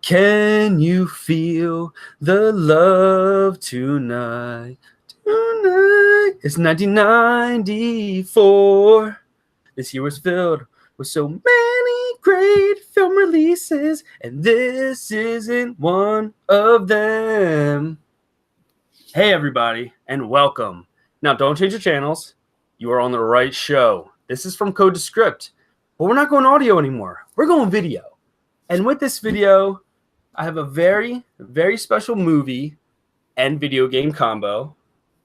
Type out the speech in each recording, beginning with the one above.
Can you feel the love tonight? Tonight. It's 1994. This year was filled with so many great film releases, and this isn't one of them. Hey, everybody, and welcome. Now, don't change your channels. You are on the right show. This is from Code to Script, but we're not going audio anymore. We're going video. And with this video, I have a very, very special movie and video game combo,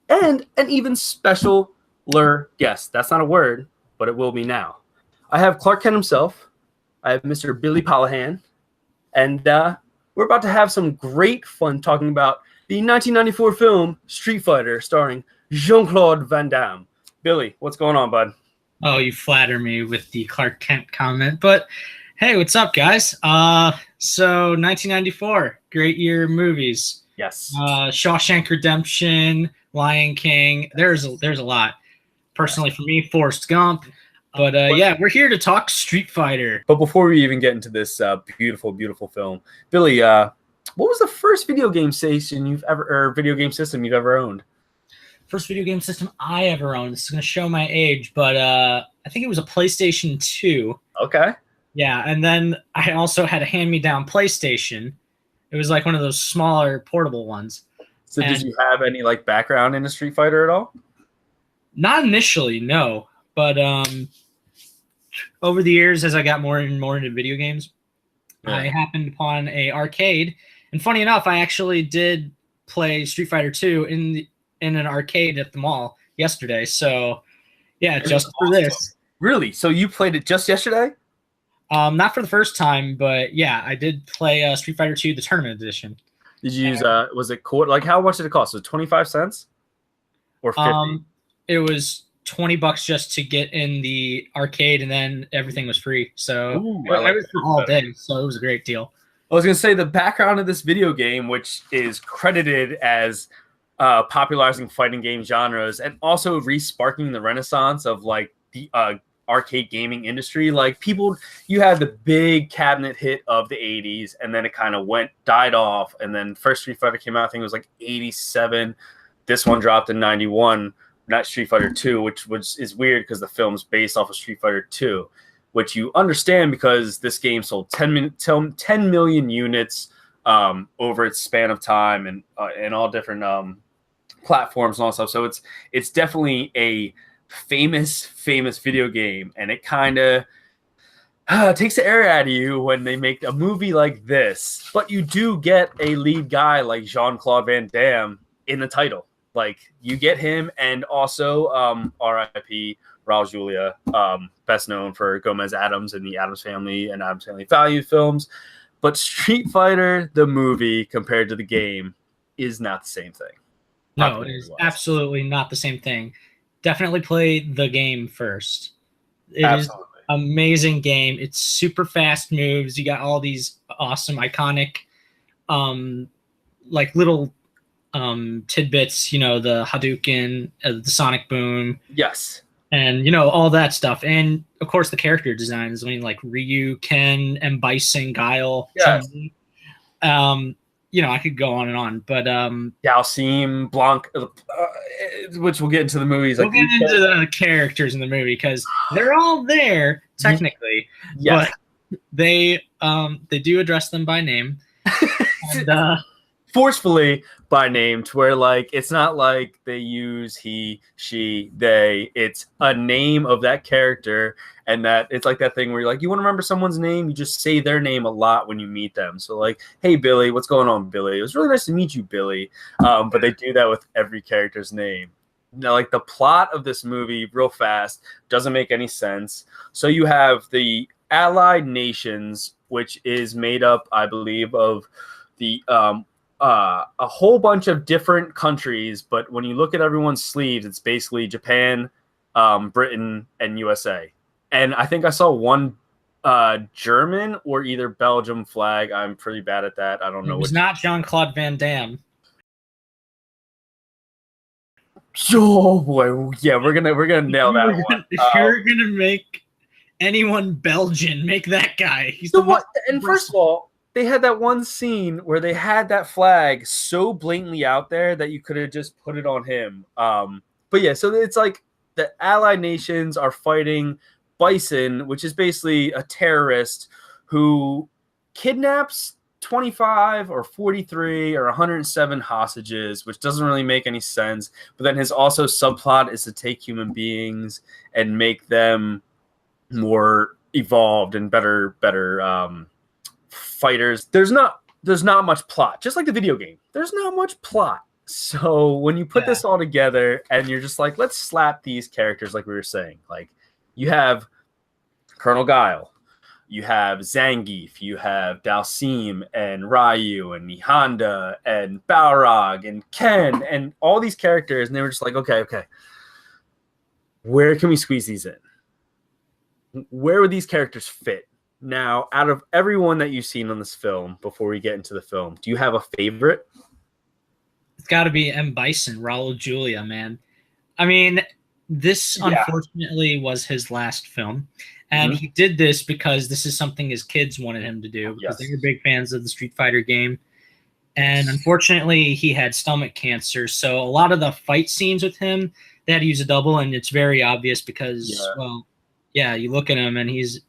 and an even specialer guest. That's not a word, but it will be now. I have Clark Kent himself. I have Mr. Billy Pollihan, and we're about to have some great fun talking about the 1994 film Street Fighter, starring Jean-Claude Van Damme. Billy, what's going on, bud? Oh, you flatter me with the Clark Kent comment, but hey, what's up, guys? So 1994, great year of movies. Yes. Shawshank Redemption, Lion King. There's a lot. Personally, for me, Forrest Gump. But yeah, we're here to talk Street Fighter. But before we even get into this beautiful, beautiful film, Billy, what was the first video game system you've ever owned? First video game system I ever owned. This is going to show my age, but I think it was a PlayStation 2. Okay. Yeah, and then I also had a hand-me-down PlayStation. It was like one of those smaller portable ones. So did you have any like background in a Street Fighter at all? Not initially, no. But over the years, as I got more and more into video games, yeah, I happened upon a arcade. And funny enough, I actually did play Street Fighter 2 in an arcade at the mall yesterday. So yeah, just for this. Really? So you played it just yesterday? Not for the first time, but yeah, I did play Street Fighter 2, the tournament edition. Did you use was it like how much did it cost? Was it 25 cents or 50? It was $20 just to get in the arcade, and then everything was free. So I was for all day, so it was a great deal. I was gonna say the background of this video game, which is credited as popularizing fighting game genres and also re-sparking the renaissance of like the arcade gaming industry. Like people, you had the big cabinet hit of the 80s, and then it kind of died off, and then first Street Fighter came out, I think it was like 87. This one dropped in 91, not Street Fighter 2, which is weird because the film's based off of Street Fighter 2, which you understand because this game sold 10 million units over its span of time, and all different platforms and all stuff. So it's definitely a famous video game, and it kind of takes the air out of you when they make a movie like this. But you do get a lead guy like Jean-Claude Van Damme in the title. Like you get him, and also R.I.P. Raul Julia, best known for Gomez Addams in the Addams Family and Addams Family Value films. But Street Fighter, the movie, compared to the game, is not the same thing. No, it is absolutely not the same thing. Definitely play the game first. It is an amazing game. It's super fast moves. You got all these awesome, iconic, like little tidbits, you know, the Hadouken, the Sonic Boom. Yes. And, you know, all that stuff. And, of course, the character designs. I mean, like Ryu, Ken, M. Bison, Guile. Yes. You know, I could go on and on, but Dhalsim, Blanka, which we'll get into the movies. We'll get into the characters in the movie because they're all there technically, yes. But they do address them by name, and, forcefully by name, to where like it's not like they use he, she, they. It's a name of that character, and that it's like that thing where you're like, you want to remember someone's name, you just say their name a lot when you meet them. So like, hey Billy, what's going on, Billy? It was really nice to meet you, Billy. But they do that with every character's name. Now, like the plot of this movie, real fast, doesn't make any sense. So you have the Allied Nations, which is made up, I believe, of the a whole bunch of different countries, but when you look at everyone's sleeves, it's basically Japan, Britain, and USA. And I think I saw one German or either Belgium flag. I'm pretty bad at that. I don't know. It was not Jean-Claude Van Damme. Oh boy, yeah, we're gonna nail that one. If you're gonna make anyone Belgian, make that guy. He's so what? And first of all, they had that one scene where they had that flag so blatantly out there that you could have just put it on him. But yeah, so it's like the Allied nations are fighting Bison, which is basically a terrorist who kidnaps 25 or 43 or 107 hostages, which doesn't really make any sense. But then his also subplot is to take human beings and make them more evolved and better fighters. There's not much plot, just like the video game. There's not much plot. So when you put this all together and you're just like, let's slap these characters, like we were saying, like you have Colonel Guile, you have Zangief, you have Dhalsim and Ryu and Nihonda and Balrog and Ken and all these characters, and they were just like, okay, where can we squeeze these in? Where would these characters fit? Now, out of everyone that you've seen on this film, before we get into the film, do you have a favorite? It's got to be M. Bison, Raul Julia, man. I mean, this unfortunately was his last film. And he did this because this is something his kids wanted him to do, because they were big fans of the Street Fighter game. And unfortunately, he had stomach cancer. So a lot of the fight scenes with him, they had to use a double, and it's very obvious because, you look at him and he's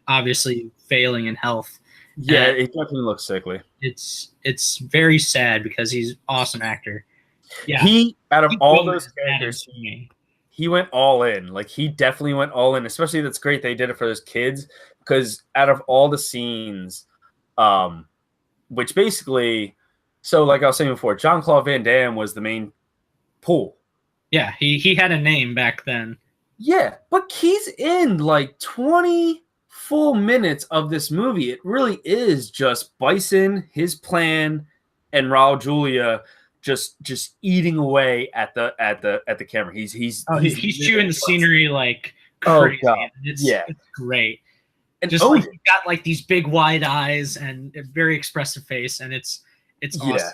obviously failing in health. Yeah, it definitely looks sickly. It's very sad because he's an awesome actor. Yeah, out of all those characters, he went all in. Like, he definitely went all in. Especially, that's great they did it for those kids, because out of all the scenes, which basically, so like I was saying before, Jean-Claude Van Damme was the main pool. Yeah, he had a name back then. Yeah, but he's in like 20 full minutes of this movie. It really is just Bison, his plan, and Raul Julia just eating away at the camera. He's chewing the scenery like crazy. Oh god, it's great. And just like he's got like these big wide eyes and a very expressive face, and it's awesome.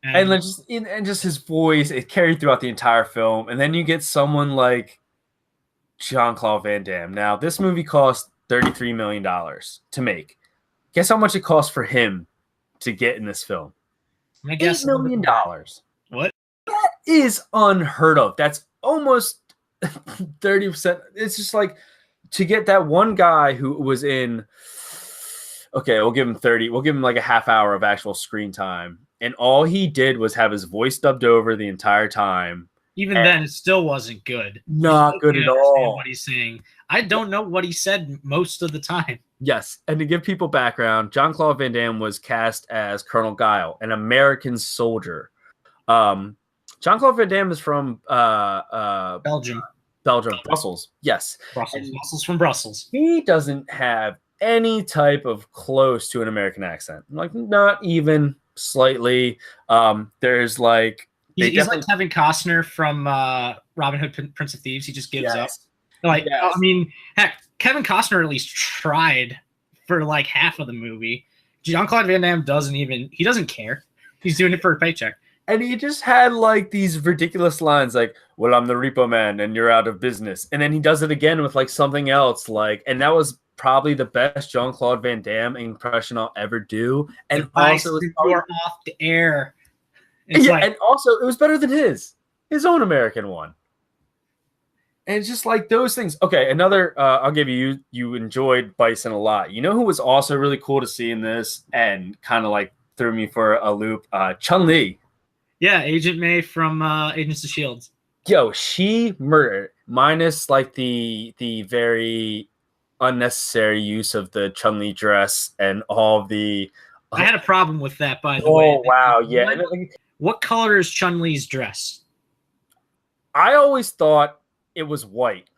And just his voice, it carried throughout the entire film. And then you get someone like Jean-Claude Van Damme. Now, this movie cost $33 million to make. Guess how much it cost for him to get in this film? I guess $8 million. What? That is unheard of. That's almost 30%. It's just like, to get that one guy who was in, okay, we'll give him 30. We'll give him like a half hour of actual screen time. And all he did was have his voice dubbed over the entire time. Even then, it still wasn't good. Not good at all. What he's saying. I don't know what he said most of the time. Yes, and to give people background, Jean-Claude Van Damme was cast as Colonel Guile, an American soldier. Jean-Claude Van Damme is from Belgium, Brussels. Yes, Brussels from Brussels. He doesn't have any type of close to an American accent, like not even slightly. There's like he's like Kevin Costner from Robin Hood, Prince of Thieves. He just gives up. Like, I mean, heck, Kevin Costner at least tried for like half of the movie. Jean-Claude Van Damme doesn't care. He's doing it for a paycheck. And he just had like these ridiculous lines like, well, I'm the repo man and you're out of business. And then he does it again with like something else. And that was probably the best Jean-Claude Van Damme impression I'll ever do. And also, you're off the air. And also it was better than his own American one. And it's just like those things. Okay, another, I'll give you enjoyed Bison a lot. You know who was also really cool to see in this and kind of like threw me for a loop? Chun-Li. Yeah, Agent May from Agents of S.H.I.E.L.D. Yo, she murdered, minus like the very unnecessary use of the Chun-Li dress and all the... I had a problem with that, by the way. Oh, wow, yeah. What color is Chun-Li's dress? I always thought it was white,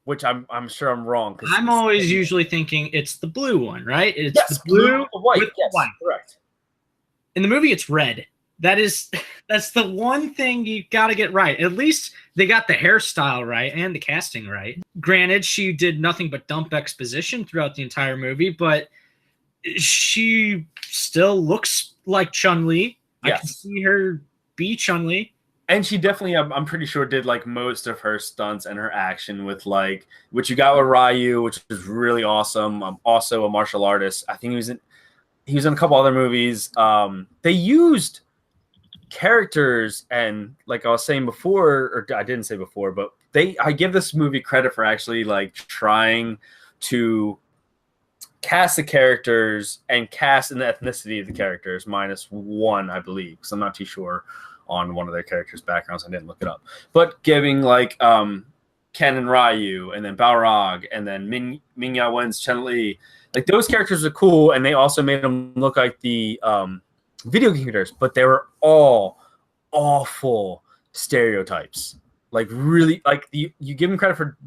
which I'm sure I'm wrong. I'm always usually thinking it's the blue one, right? It's the blue, the white. Yes, white. Correct. In the movie, it's red. That's the one thing you got to get right. At least they got the hairstyle right and the casting right. Granted, she did nothing but dump exposition throughout the entire movie, but she still looks like Chun-Li. Yes. I can see her be Chun-Li. And she definitely, I'm pretty sure, did like most of her stunts and her action with like, which you got with Ryu, which was really awesome. I'm also a martial artist. I think he was in, he was in a couple other movies. They used characters, and like I was saying before, or I didn't say before, but I give this movie credit for actually like trying to cast the characters and cast in the ethnicity of the characters -1, I believe, because I'm not too sure on one of their characters' backgrounds. I didn't look it up, but giving like Ken and Ryu, and then Balrog, and then Ming-na Wen's chun-li, like those characters are cool, and they also made them look like the video game characters, but they were all awful stereotypes. Like really, like you give them credit for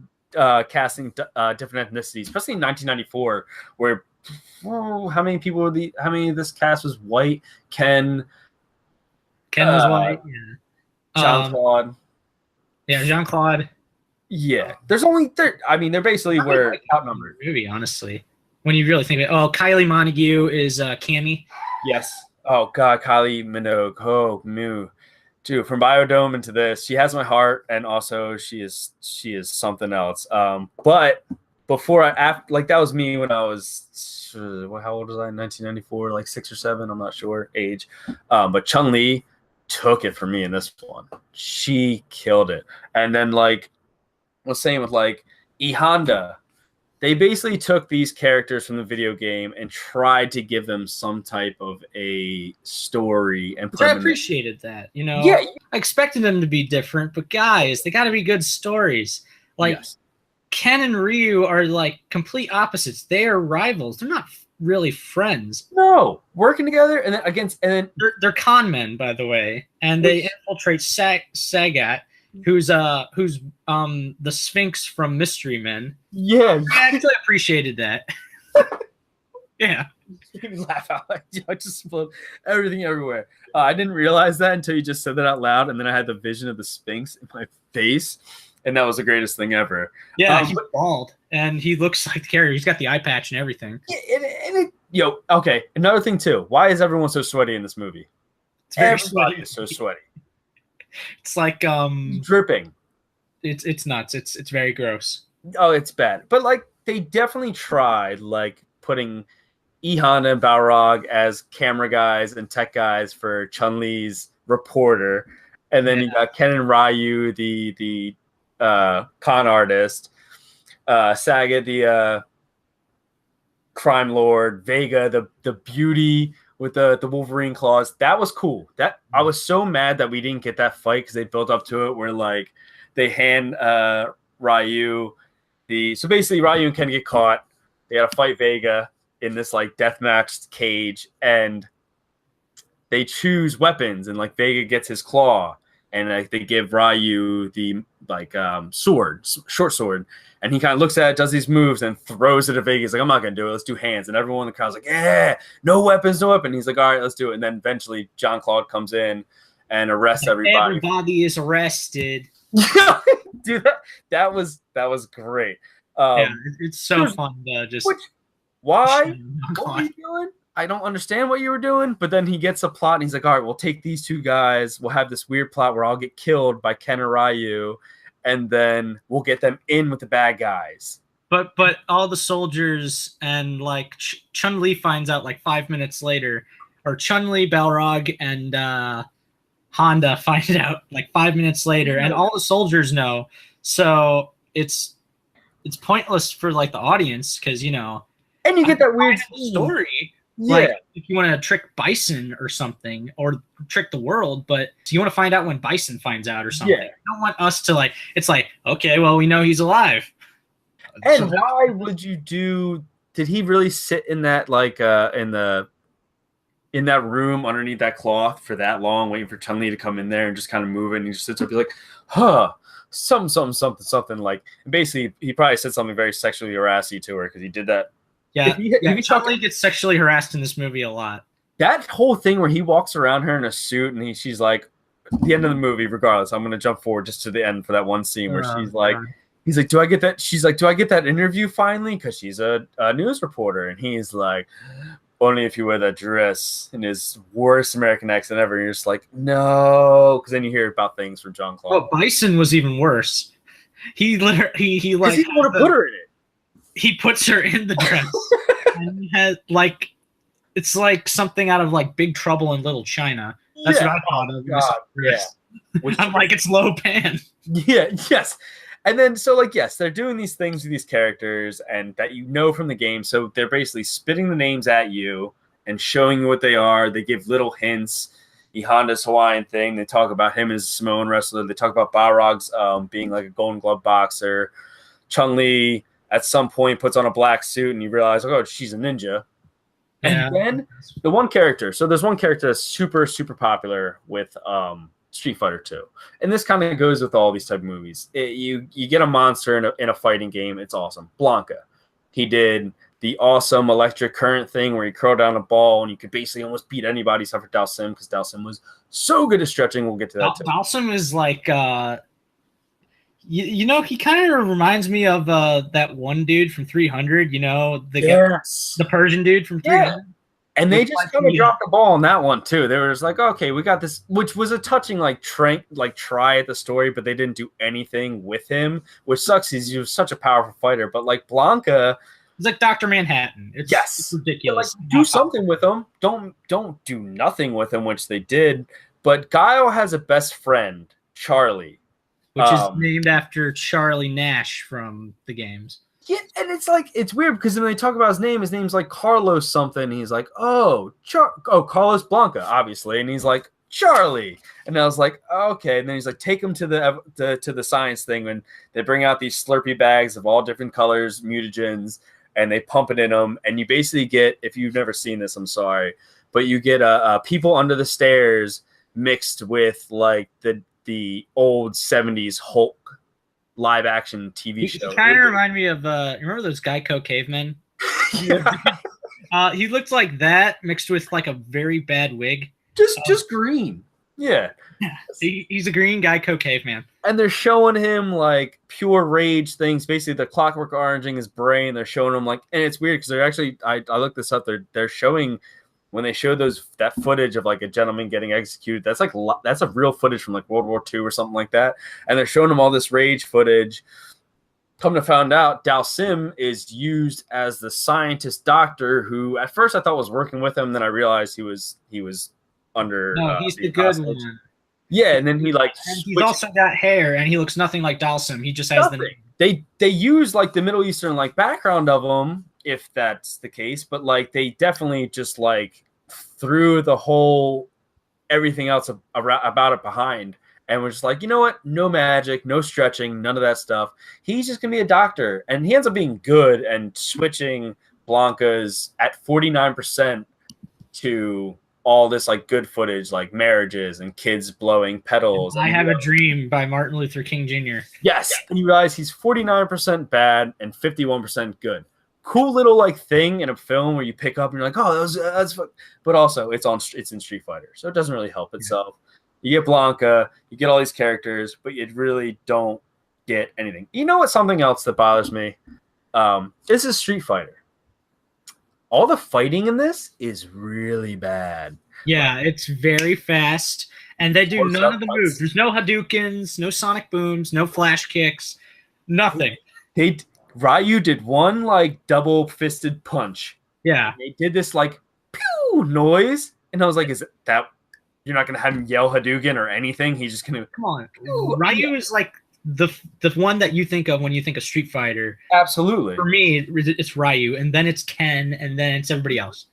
casting different ethnicities, especially in 1994, where how many of this cast was white? Ken was white. Yeah. Jean-Claude. Yeah, Jean-Claude. Yeah, there's only I mean, they're basically were outnumbered. Movie, honestly, when you really think of it. Oh, Kylie Montague is Cammy. Yes. Oh God, Kylie Minogue. Oh, moo. Dude, from Biodome into this, she has my heart, and also she is something else. But before like that was me when I was how old was I? 1994, like 6 or 7. I'm not sure age. But Chun-Li took it for me in this one. She killed it. And then like I was saying with like E Honda, they basically took these characters from the video game and tried to give them some type of a story. And I appreciated that, you know. Yeah, I expected them to be different, but guys, they got to be good stories. Like yes. Ken and Ryu are like complete opposites. They are rivals. They're not really friends. No, working together and then they're con men, by the way, and they infiltrate Sagat, who's the Sphinx from Mystery Men. Yeah, I actually appreciated that. Yeah, you made me laugh out. I just spilled everything everywhere. I didn't realize that until you just said that out loud, and then I had the vision of the Sphinx in my face, and that was the greatest thing ever. Yeah, he's bald, and he looks like the character. He's got the eye patch and everything. Yeah, okay. Another thing too. Why is everyone so sweaty in this movie? It's very Everybody sweaty. is so sweaty. It's like dripping. It's nuts. It's very gross. Oh, it's bad. But like they definitely tried like putting E Honda and Balrog as camera guys and tech guys for Chun-Li's reporter, and then you got Ken and Ryu, the con artist, Saga, the crime lord, Vega, the beauty with the Wolverine claws. That was cool. That I was so mad that we didn't get that fight because they built up to it where like they hand Ryu so basically Ryu and Ken get caught. They gotta fight Vega in this like deathmatch cage, and they choose weapons, and like Vega gets his claw, and like they give Ryu the like sword, short sword, and he kind of looks at it, does these moves, and throws it at Vega. He's like, I'm not gonna do it. Let's do hands. And everyone in the crowd's like, yeah, no weapons, no weapon. He's like, all right, let's do it. And then eventually Jean-Claude comes in and arrests everybody. Everybody is arrested. Dude, that was great. Yeah, it's so fun to just. Why? What were you doing? I don't understand what you were doing. But then he gets a plot, and he's like, all right, we'll take these two guys. We'll have this weird plot where I'll get killed by Ken or Ryu, and then we'll get them in with the bad guys. But all the soldiers and like Chun-Li finds out like 5 minutes later, or Chun-Li, Balrog, and Honda find out like 5 minutes later, and all the soldiers know. So it's pointless for like the audience because and you get that weird story. Yeah. Like if you want to trick Bison or something, or trick the world, but you want to find out when Bison finds out or something. Yeah. You don't want us to like. It's like, okay, well, we know he's alive. And why would you do? Did he really sit in that like in that room underneath that cloth for that long, waiting for Chun-Li to come in there and just kind of move it? And he just sits up, be like, huh. Something like basically he probably said something very sexually harassing to her because he did that. Yeah, Chun-Li gets sexually harassed in this movie a lot. That whole thing where he walks around her in a suit and she's like, at the end of the movie, regardless, I'm gonna jump forward just to the end for that one scene where she's like, he's like, do I get that? She's like, do I get that interview finally? Because she's a news reporter, and he's like, only if you wear that dress, in his worst American accent ever. And you're just like, no, because then you hear about things from Jean-Claude. Oh, Bison was even worse. He literally he like want to put her in it. He puts her in the dress, and he has like it's like something out of like Big Trouble in Little China. That's what I thought of. God, yeah. I'm like, it's Lo Pan. Yeah, yes. And then, so, like, yes, they're doing these things with these characters and that you know from the game. So they're basically spitting the names at you and showing you what they are. They give little hints. E Honda's Hawaiian thing. They talk about him as a Samoan wrestler. They talk about Balrog's being like a Golden Glove boxer. Chun-Li at some point puts on a black suit and you realize, oh, she's a ninja. Yeah. And then the one character. So there's one character that's super, super popular with Street Fighter 2. And this kind of goes with all these type of movies. You get a monster in a fighting game. It's awesome. Blanka. He did the awesome electric current thing where you curl down a ball and you could basically almost beat anybody except for Dhalsim because Dhalsim was so good at stretching. We'll get to that too. Dhalsim is like, you know, he kind of reminds me of that one dude from 300, you know, the Persian dude from 300. Yeah. And they just kind of dropped the ball on that one too. They were just like, okay, we got this, which was a touching try at the story, but they didn't do anything with him, which sucks. He was such a powerful fighter, but like Blanka, he's like Dr. Manhattan. It's ridiculous. Like, do something with him. Don't do nothing with him, which they did. But Guile has a best friend, Charlie, which is named after Charlie Nash from the games. Yeah, and it's like, it's weird because when they talk about his name's like Carlos something. He's like, Carlos Blanka, obviously, and he's like Charlie, and I was like, okay. And then he's like, take him to the science thing, and they bring out these Slurpee bags of all different colors, mutagens, and they pump it in them, and you basically get, if you've never seen this, I'm sorry, but you get People Under the Stairs mixed with like the old 70s Hulk live action TV show. He kind of remind me of remember those Geico cavemen? He looks like that mixed with like a very bad wig. Just green. Yeah. He's a green Geico caveman. And they're showing him like pure rage things, basically the clockwork oranging his brain. They're showing him like, and it's weird because they're actually, I looked this up, they're showing, when they show that footage of like a gentleman getting executed, that's a real footage from like World War II or something like that. And they're showing him all this rage footage. Come to find out, Dhalsim is used as the scientist doctor who at first I thought was working with him. Then I realized he was under. No, he's the good one. Yeah, and then he like. And he's also got hair, and he looks nothing like Dhalsim. He just has the name. They use like the Middle Eastern like background of him, if that's the case, but like they definitely just like threw the whole everything else about it behind, and we're just like, you know what? No magic, no stretching, none of that stuff. He's just gonna be a doctor, and he ends up being good and switching Blanka's at 49% to all this like good footage, like marriages and kids blowing petals. I Have a Dream by Martin Luther King Jr. Yes, and you realize he's 49% bad and 51% good. Cool little like thing in a film where you pick up and you're like, oh, that's but also it's in Street Fighter, so it doesn't really help itself. You get Blanka, you get all these characters, but you really don't get anything. You know what? Something else that bothers me. This is Street Fighter. All the fighting in this is really bad. Yeah, it's very fast, and they do none of the moves. There's no Hadoukens, no Sonic Booms, no Flash Kicks, nothing. Ryu did one like double fisted punch. Yeah. They did this like pew noise, and I was like, is that you're not gonna have him yell Hadouken or anything? He's just gonna come on. Ryu is like the one that you think of when you think of Street Fighter. Absolutely. For me, it's Ryu, and then it's Ken, and then it's everybody else.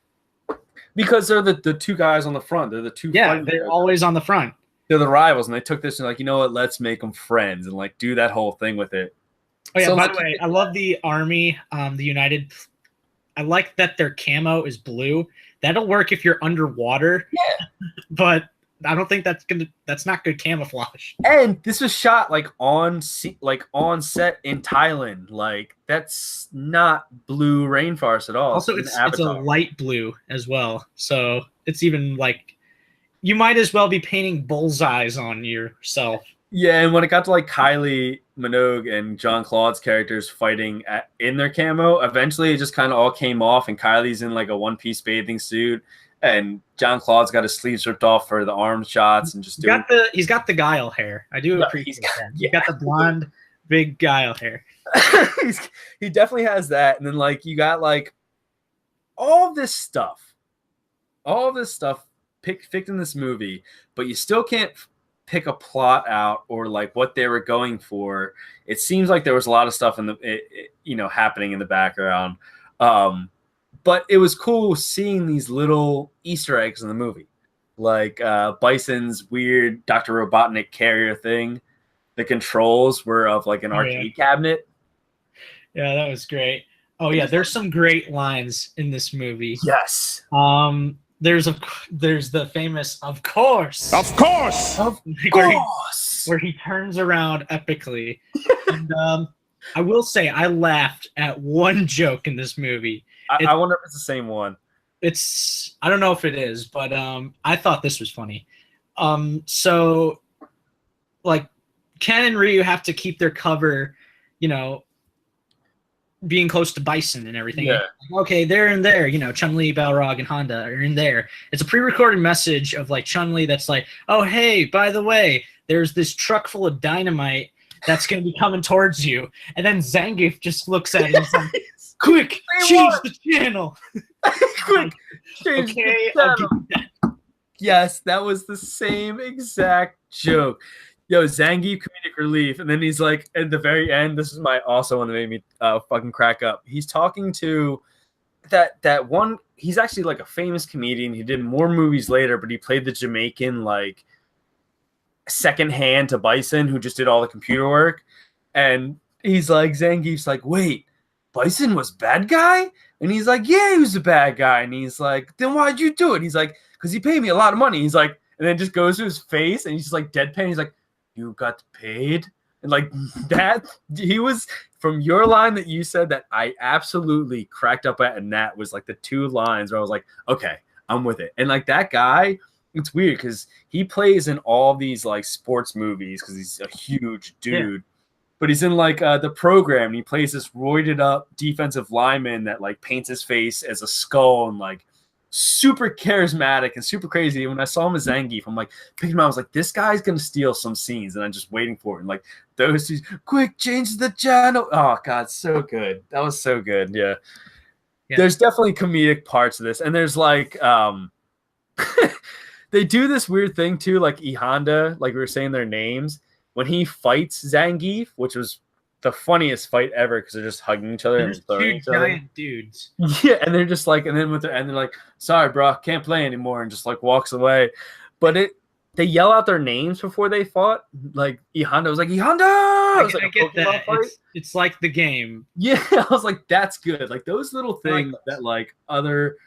Because they're the two guys on the front. They're the two. Yeah, they're always on the front. They're the rivals, and they took this and like, you know what? Let's make them friends and like do that whole thing with it. Oh yeah. So, by the way, I love the Army, the United. I like that their camo is blue. That'll work if you're underwater. Yeah. But I don't think that's not good camouflage. And this was shot like on set in Thailand. Like that's not blue rainforest at all. Also, it's a light blue as well. So it's even like you might as well be painting bullseyes on yourself. Yeah, and when it got to like Kylie Minogue and Jean-Claude's characters fighting in their camo, eventually it just kind of all came off, and Kylie's in like a one-piece bathing suit. And Jean-Claude's got his sleeves ripped off for the arm shots and just doing. He's got the Guile hair. I do appreciate that. He's got the blonde, big Guile hair. He definitely has that. And then like you got like all this stuff all this stuff picked in this movie, but you still can't pick a plot out or like what they were going for. It seems like there was a lot of stuff in the happening in the background. But it was cool seeing these little Easter eggs in the movie, like Bison's weird Dr. Robotnik carrier thing. The controls were of like an arcade cabinet. Yeah, that was great. Oh yeah, there's some great lines in this movie. Yes. There's the famous "Of course," where he turns around epically. And I will say I laughed at one joke in this movie. I wonder if it's the same one. I don't know if it is, but I thought this was funny. So like Ken and Ryu have to keep their cover, being close to Bison and everything. Yeah. Okay, they're in there. Chun-Li, Balrog, and Honda are in there. It's a pre-recorded message of like Chun-Li that's like, oh, hey, by the way, there's this truck full of dynamite that's going to be coming towards you. And then Zangief just looks at it and is like, quick, change the channel. Quick, change the channel. Yes, that was the same exact joke. Yo, Zangief, comedic relief. And then he's like, at the very end, this is my also one that made me fucking crack up. He's talking to that one, he's actually like a famous comedian. He did more movies later, but he played the Jamaican, like, second hand to Bison, who just did all the computer work. And he's like, Zangief's like, wait, Bison was bad guy? And he's like, yeah, he was a bad guy. And he's like, then why'd you do it? He's like, because he paid me a lot of money. He's like, and then just goes to his face and he's just like deadpan. He's like, you got paid? And like that, he was, from your line that you said that I absolutely cracked up at, and that was like the two lines where I was like, okay, I'm with it. And like that guy, it's weird because he plays in all these like sports movies because he's a huge dude. Yeah. But he's in like The Program, and he plays this roided up defensive lineman that like paints his face as a skull and like super charismatic and super crazy. And when I saw him as Zangief, I'm like, picking him out, I was like, this guy's gonna steal some scenes, and I'm just waiting for it. And like those two, quick, change the channel. Oh god, so good. That was so good. Yeah. There's definitely comedic parts of this, and there's like they do this weird thing too, like E Honda, like we were saying their names. When he fights Zangief, which was the funniest fight ever because they're just hugging each other and throwing each other. Giant dudes. Yeah, and they're just like, and then they're like, sorry, bro, can't play anymore, and just like walks away. But they yell out their names before they fought. Like E Honda was like, E Honda! I get that. It's like the game. Yeah, I was like, that's good. Like those little things that like other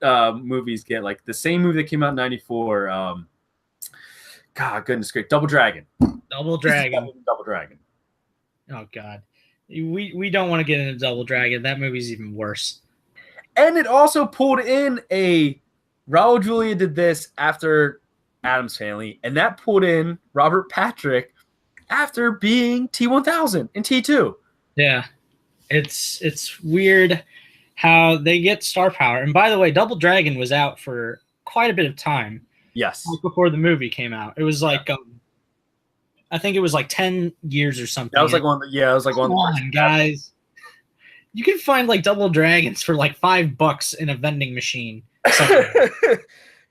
movies get. Like the same movie that came out in '94. God, goodness great. Double Dragon. Double Dragon. Oh, God. We don't want to get into Double Dragon. That movie's even worse. And it also pulled in Raul Julia did this after Addams Family, and that pulled in Robert Patrick after being T-1000 in T2. Yeah. It's weird how they get star power. And by the way, Double Dragon was out for quite a bit of time. Yes. Before the movie came out. It was like I think it was like 10 years or something. That was like one of the, yeah, it was like one of the first guys. You can find like Double Dragons for like $5 in a vending machine.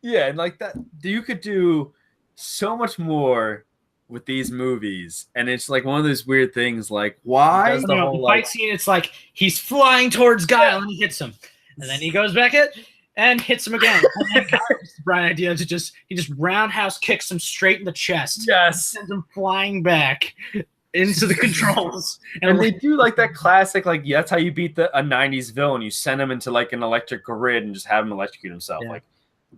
Yeah, and like that, you could do so much more with these movies, and it's like one of those weird things. Like, why the whole fight scene? It's like he's flying towards Guile and he hits him, and then he goes back and hits him again. And then Guile's bright idea to he just roundhouse kicks him straight in the chest. Yes, sends him flying back into the controls. And they do like that classic, like that's how you beat a '90s villain. You send him into like an electric grid and just have him electrocute himself. Yeah. Like,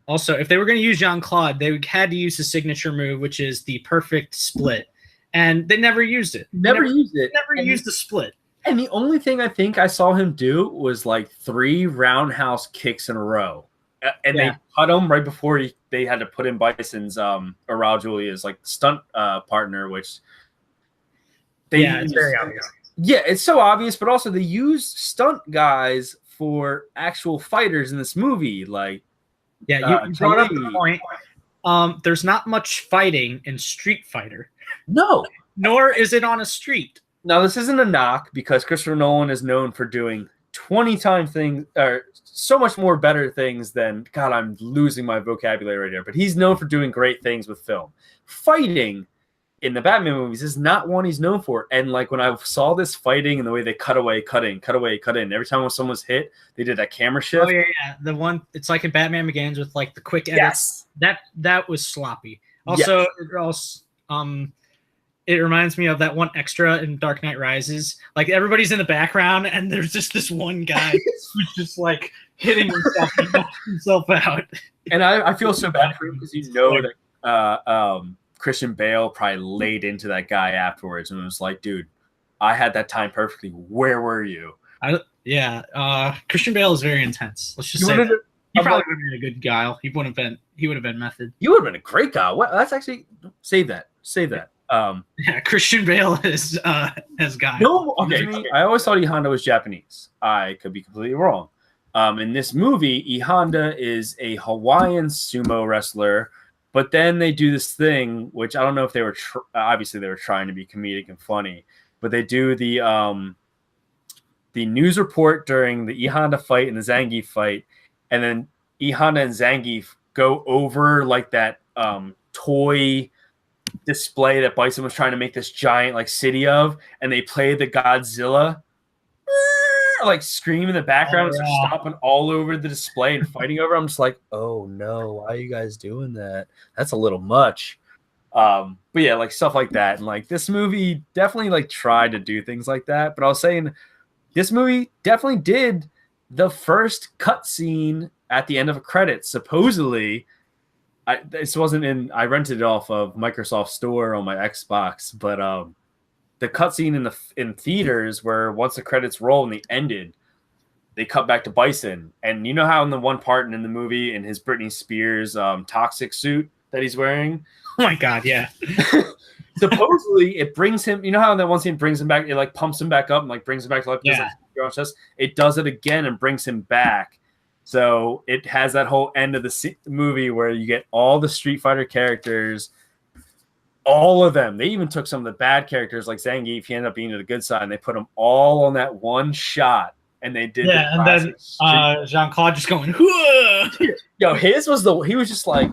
also, if they were going to use Jean-Claude, they had to use his signature move, which is the perfect split, and they never used it. Never used the split. And the only thing I think I saw him do was like 3 roundhouse kicks in a row. And they cut him right before they had to put in Bison's or Raul Julia's like stunt partner, which it's very obvious. Yeah, it's so obvious, but also they use stunt guys for actual fighters in this movie. Like, yeah, you brought up the point. There's not much fighting in Street Fighter. No. Nor is it on a street. Now, this isn't a knock because Christopher Nolan is known for doing 20-time things, or so much more better things than God. I'm losing my vocabulary right here. But he's known for doing great things with film. Fighting in the Batman movies is not one he's known for. And like when I saw this fighting and the way they cut away, cut in, cut away, cut in. Every time when someone was hit, they did that camera shift. Oh yeah. The one it's like in Batman Begins with like the quick edits. Yes. That was sloppy. Also, it reminds me of that one extra in Dark Knight Rises. Like everybody's in the background and there's just this one guy who's just like hitting himself and knocking himself out. And I feel so bad for him because you know that Christian Bale probably laid into that guy afterwards and was like, dude, I had that time perfectly. Where were you? Christian Bale is very intense. Let's just say that. He probably would have been a good guy. He would have been method. You would have been a great guy. What? That's actually save that. Yeah, Christian Bale is as guy. No, okay. I always thought E Honda was Japanese. I could be completely wrong. In this movie, E Honda is a Hawaiian sumo wrestler, but then they do this thing, which I don't know if they were obviously they were trying to be comedic and funny, but they do the news report during the E Honda fight and the Zangief fight, and then E Honda and Zangief go over like that toy display that Bison was trying to make this giant like city of, and they play the Godzilla like scream in the background, and start stomping all over the display and fighting over. I'm just like, oh no, why are you guys doing that? That's a little much. But yeah, like stuff like that, and like this movie definitely like tried to do things like that. But I was saying this movie definitely did the first cutscene at the end of a credit. Supposedly, this wasn't in. I rented it off of Microsoft Store on my Xbox, but the cutscene in theaters where once the credits roll and they ended, they cut back to Bison, and you know how in the one part in the movie in his Britney Spears toxic suit that he's wearing. Oh my god, yeah. Supposedly, it brings him. You know how in that one scene brings him back. It like pumps him back up and like brings him back to life. Yeah. It does it again and brings him back. So it has that whole end of the movie where you get all the Street Fighter characters, all of them. They even took some of the bad characters like Zangief. He ended up being to the good side, and they put them all on that one shot. And they did. Yeah, and then Jean-Claude just going, "Whoa!" Yo, his was he was just like.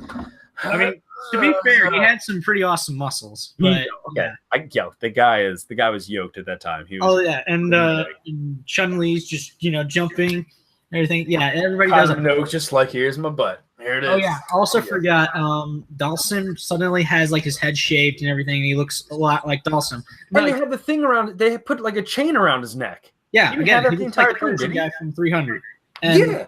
I mean, to be fair, he had some pretty awesome muscles. But the guy was yoked at that time. He was, and Chun-Li's just jumping, everything. Yeah, everybody does a note just like here's my butt. Here it is. Oh yeah. Also forgot, Dhalsim suddenly has like his head shaved and everything. And he looks a lot like Dhalsim. And they had the thing around. They put like a chain around his neck. Yeah, again, he looks like the guy from 300. And,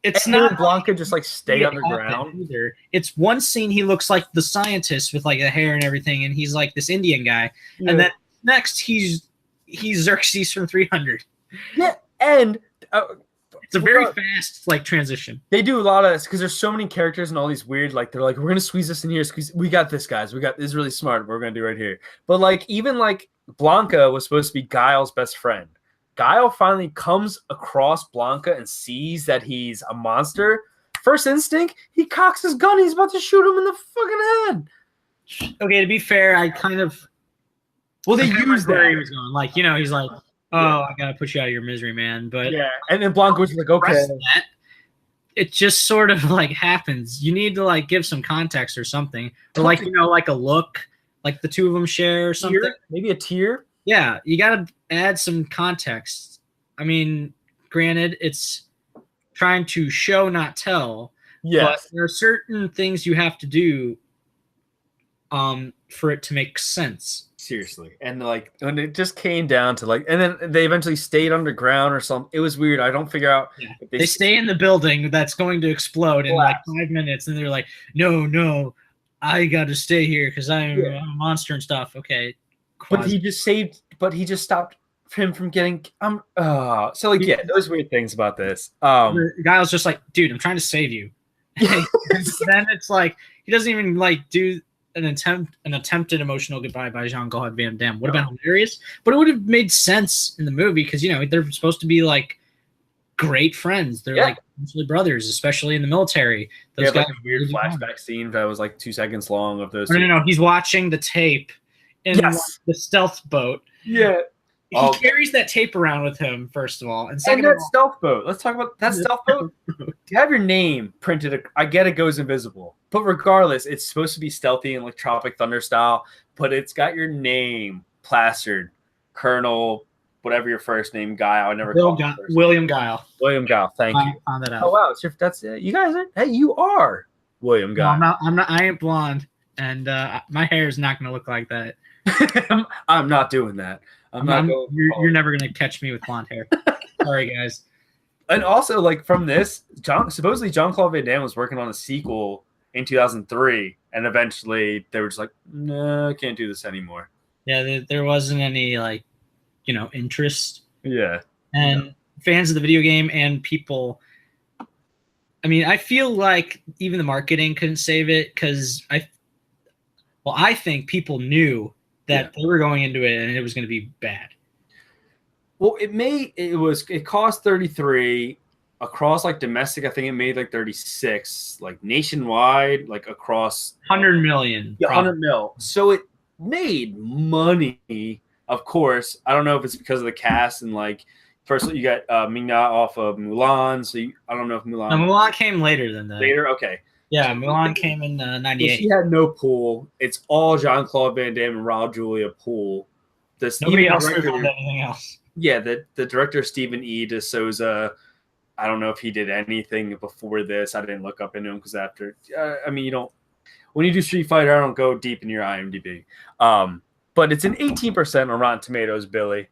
it's not Blanka just like stay underground either. It's one scene he looks like the scientist with like the hair and everything, and he's like this Indian guy. Yeah. And then next he's Xerxes from 300. Yeah, and it's a very fast like transition. They do a lot of this because there's so many characters and all these weird like they're like we're gonna squeeze this in here. We got this, guys. We got this is really smart. We're gonna do right here. But like even like Blanka was supposed to be Guile's best friend. Guile finally comes across Blanka and sees that he's a monster. First instinct, he cocks his gun. He's about to shoot him in the fucking head. Okay, to be fair, I kind of... Well, they used where he was going. Like, he's like, I gotta push you out of your misery, man. But yeah, and then Blanka was like, okay. It just sort of like happens. You need to like give some context or something. Or like, like a look, like the two of them share or something. Maybe a tear. Yeah, you got to add some context. I mean, granted, it's trying to show, not tell. Yes. But there are certain things you have to do for it to make sense. Seriously. And like when it just came down to like, and then they eventually stayed underground or something. It was weird. I don't figure out. Yeah. They stay in the building that's going to explode in like 5 minutes. And they're like, no, I got to stay here because I'm a monster and stuff. Okay. But he just stopped him from getting so like those weird things about this. The guy was just like, dude, I'm trying to save you. Then it's like he doesn't even like do an attempted emotional goodbye by Jean-Claude Van Damme. Would have been hilarious, but it would have made sense in the movie because they're supposed to be like great friends. They're like essentially brothers, especially in the military. Those guys like a weird flashback scene that was like 2 seconds long of those. No, he's watching the tape. In the stealth boat. Yeah. he carries that tape around with him, first of all. And second and that stealth boat. Let's talk about that stealth boat. You have your name printed. I get it goes invisible. But regardless, it's supposed to be stealthy and like Tropic Thunder style. But it's got your name plastered. Colonel, whatever your first name, Guile. I never called him William Guile. William Guile. Thank you. Found that out. Oh, wow. That's it. You guys are, hey, you are William Guile. No, I'm not. I ain't blonde. And my hair is not going to look like that. I'm not doing that. You're never going to catch me with blonde hair. Sorry, guys. And also, like, from this, supposedly Jean-Claude Van Damme was working on a sequel in 2003, and eventually they were just like, no, can't do this anymore. Yeah, there wasn't any, like, interest. Yeah. And fans of the video game and people, I mean, I feel like even the marketing couldn't save it because I think people knew that they were going into it and it was going to be bad. Well, it cost 33 across like domestic. I think it made like 36, like nationwide, like across 100 million. Yeah, 100 mil. So it made money, of course. I don't know if it's because of the cast and like first you got ming-na off of Mulan. So I don't know if Mulan. No, Mulan came later than that. Later, okay. Yeah, Mulan came in 98. So she had no pool. It's all Jean-Claude Van Damme and Raul Julia pool. Nobody else did anything else. Yeah, the director Stephen E. D'Souza, I don't know if he did anything before this. I didn't look up into him because after, I mean, you don't, when you do Street Fighter, I don't go deep in your IMDb. But it's an 18% on Rotten Tomatoes, Billy.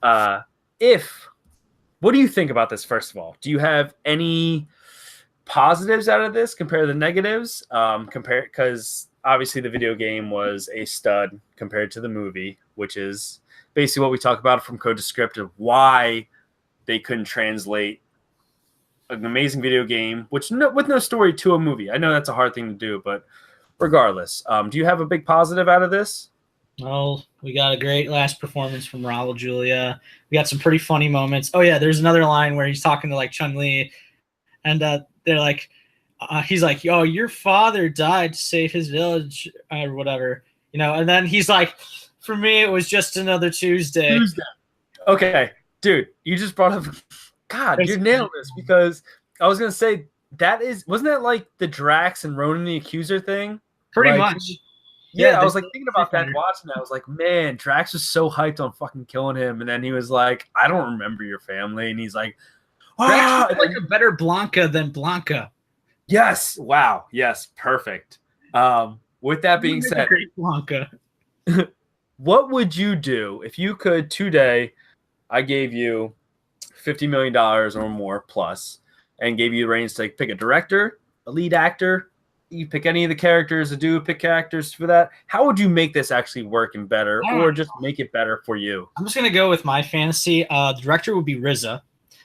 What do you think about this, first of all? Do you have any positives out of this compared to the negatives? Because obviously the video game was a stud compared to the movie, which is basically what we talk about from Code to Script of why they couldn't translate an amazing video game, with no story to a movie. I know that's a hard thing to do, but regardless, do you have a big positive out of this? Oh, we got a great last performance from Raul Julia. We got some pretty funny moments. Oh yeah, there's another line where he's talking to like Chun-Li, and they're like, he's like, "Yo, your father died to save his village or whatever," and then he's like, "For me, it was just another Tuesday." Okay, dude, you just brought up. God, you're nailing this because I was gonna say wasn't that like the Drax and Ronan the Accuser thing? Pretty much. Yeah, I was like thinking about that watching that. I was like, man, Drax was so hyped on fucking killing him, and then he was like, I don't remember your family, and he's like, Drax was like a better Blanka than Blanka. Yes, wow, yes, perfect. With that being said, great Blanka. What would you do if you could today? I gave you $50 million or more plus, and gave you the reins to pick a director, a lead actor. You pick any of the characters to do, pick actors for that. How would you make this actually work and better, or just make it better for you? I'm just going to go with my fantasy. The director would be RZA,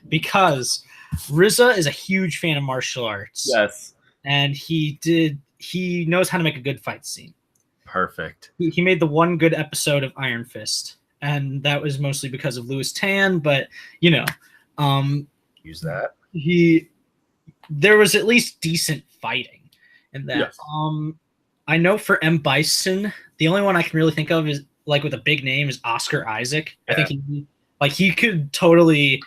because RZA is a huge fan of martial arts. Yes. And he knows how to make a good fight scene. Perfect. He made the one good episode of Iron Fist, and that was mostly because of Louis Tan, but, use that. There was at least decent fighting. And that, yes. I know for M. Bison, the only one I can really think of is like with a big name is Oscar Isaac. Yeah. I think you could totally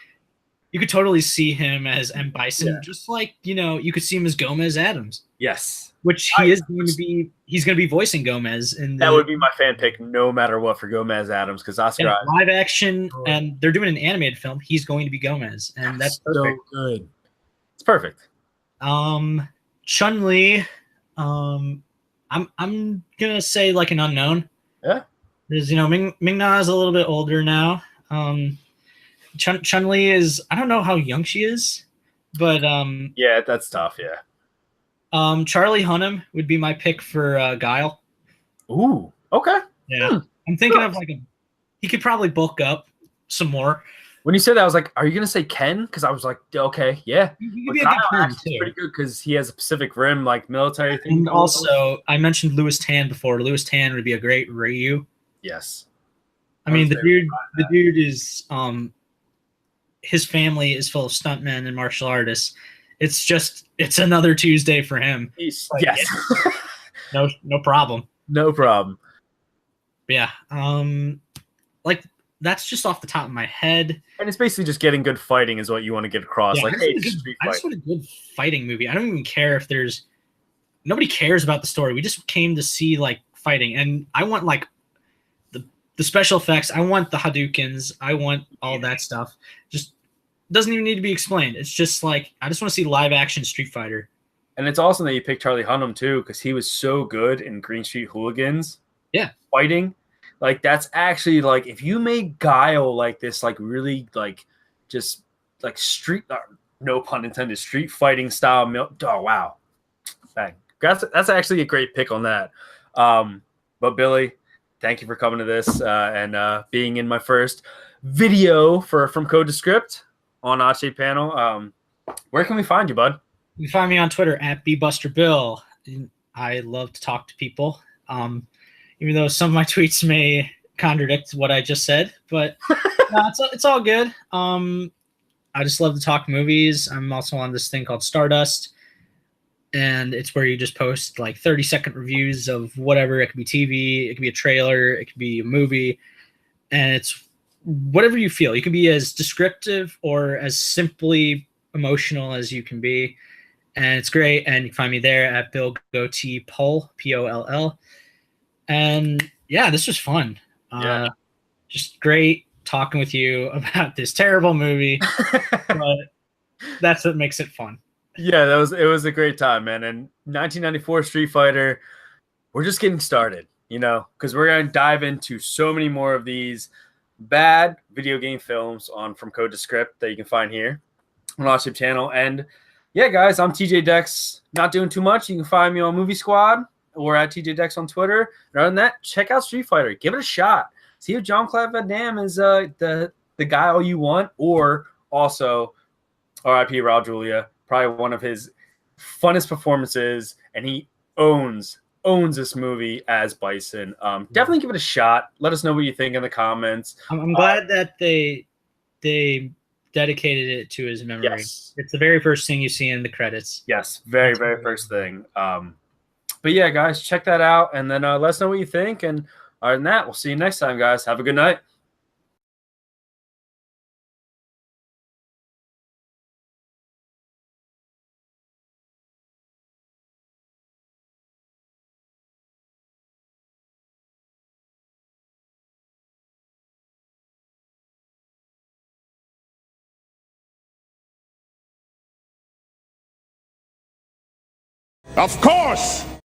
see him as M. Bison, just like you could see him as Gomez Adams. Yes, which he's going to be voicing Gomez, and that would be my fan pick, no matter what, for Gomez Adams, because Oscar Isaac, live action, and they're doing an animated film. He's going to be Gomez, and that's perfect. So good. It's perfect. Chun-Li, I'm gonna say like an unknown. Yeah. There's Ming-na is a little bit older now. Chun-Li is, I don't know how young she is, but yeah, that's tough. Yeah. Charlie Hunnam would be my pick for Guile. Ooh. Okay. Yeah. I'm thinking of he could probably bulk up some more. When you said that, I was like, are you going to say Ken? Because I was like, okay, yeah. He could be a good Ken, too. Pretty good because he has a Pacific Rim, like, military thing. And also, I mentioned Louis Tan before. Louis Tan would be a great Ryu. Yes. I mean, the dude is, his family is full of stuntmen and martial artists. It's another Tuesday for him. Yes. No problem. No problem. Yeah. Like, that's just off the top of my head. And it's basically just getting good fighting is what you want to get across. Yeah, Like, hey, it's street I fight. just want a good fighting movie. I don't even care if nobody cares about the story. We just came to see like fighting, and I want like the special effects. I want the Hadoukens. I want all that stuff. Just doesn't even need to be explained. It's just like I just want to see live action Street Fighter. And it's awesome that you picked Charlie Hunnam too, because he was so good in Green Street Hooligans. Yeah, fighting. Like that's actually like if you make Guile like this, like really like just like street, no pun intended, street fighting style. Oh wow, bang. That's actually a great pick on that. But Billy, thank you for coming to this and being in my first video from Code to Script on Odd Panel. Where can we find you, bud? You can find me on Twitter at bbusterbill. I love to talk to people, even though some of my tweets may contradict what I just said. But it's all good. I just love to talk movies. I'm also on this thing called Stardust, and it's where you just post like 30-second reviews of whatever. It could be TV, it could be a trailer, it could be a movie, and it's whatever you feel. You can be as descriptive or as simply emotional as you can be, and it's great. And you can find me there at Bill Goatee Poll, Poll. And yeah, this was fun. Yeah. Just great talking with you about this terrible movie, but that's what makes it fun. Yeah, it was a great time, man. And 1994 Street Fighter, we're just getting started, you know, because we're going to dive into so many more of these bad video game films on From Code to Script that you can find here on our YouTube channel. And yeah, guys, I'm TJ Dex, not doing too much. You can find me on Movie Squad or at TJ Dex on Twitter. And other than that, check out Street Fighter. Give it a shot. See if Jean-Claude Van Damme is the guy all you want, or also R.I.P. Raul Julia, probably one of his funnest performances, and he owns this movie as Bison. Definitely give it a shot. Let us know what you think in the comments. I'm glad that they dedicated it to his memory. Yes. It's the very first thing you see in the credits. Yes, very first thing. But yeah, guys, check that out, and then let us know what you think. And other than that, we'll see you next time, guys. Have a good night. Of course!